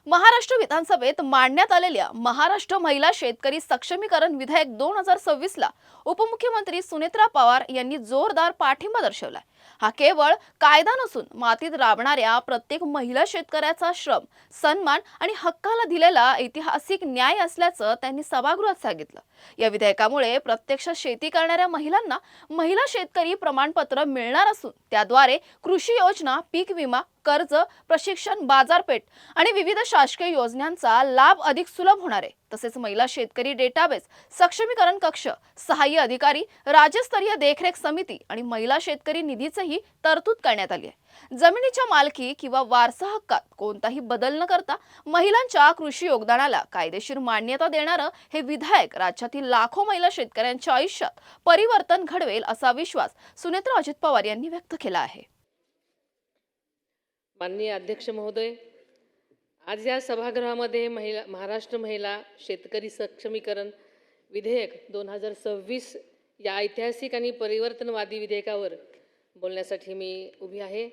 महाराष्ट्र विधानसभेत मांडण्यात आलेल्या महाराष्ट्र महिला शेतकरी सक्षमीकरण विधेयक 2026 ला उपमुख्यमंत्री सुनेत्रा पवार यांनी जोरदार पाठिंबा दर्शवलाय। हा केवळ कायदा नसून मातीत राबणाऱ्या प्रत्येक महिला शेतकऱ्याचा श्रम, सन्मान आणि हक्काला दिलेला ऐतिहासिक न्याय असल्याचं त्यांनी सभागृहात सांगितलं। या विधेयकामुळे प्रत्यक्ष शेती करणाऱ्या महिलांना महिला शेतकरी प्रमाणपत्र मिळणार असून त्याद्वारे कृषी योजना, पीक विमा, कर्ज, प्रशिक्षण, बाजारपेठ आणि विविध शासकीय योजनांचा लाभ अधिक सुलभ होणार आहे। तसेच महिला शेतकरी डेटाबेस, सक्षमीकरण कक्ष, सहाय्य अधिकारी, राज्यस्तरीय देखरेख समिती आणि महिला शेतकरी निधीचीही तरतूद करण्यात आली आहे। जमिनीच्या मालकी किंवा वारसा हक्कात कोणताही बदल न करता महिलांच्या कृषी योगदानाला कायदेशीर मान्यता देणारं हे विधेयक राज्यातील लाखो महिला शेतकऱ्यांच्या आयुष्यात परिवर्तन घडवेल असा विश्वास सुनेत्रा अजित पवार यांनी व्यक्त केला आहे। माननीय अध्यक्ष महोदय, आज या सभागृहामध्ये महाराष्ट्र महिला शेतकरी सक्षमीकरण विधेयक 2026 या ऐतिहासिक आणि परिवर्तनवादी विधेयकावर बोलण्यासाठी मी उभी आहे।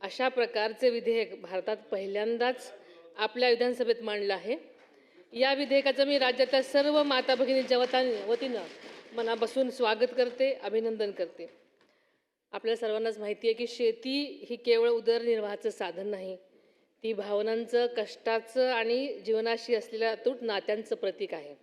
अशा प्रकारचे विधेयक भारतात पहिल्यांदाच आपल्या विधानसभेत मांडलं आहे। या विधेयकाचं मी राज्याच्या सर्व माता भगिनींच्या वतीनं मनापासून स्वागत करते, अभिनंदन करते। आपल्या सर्वांनाच माहिती आहे की शेती ही केवळ उदरनिर्वाहाचं साधन नाही, ती भावनांचं, कष्टाचं आणि जीवनाशी असलेल्या अतूट नात्यांचं प्रतीक आहे।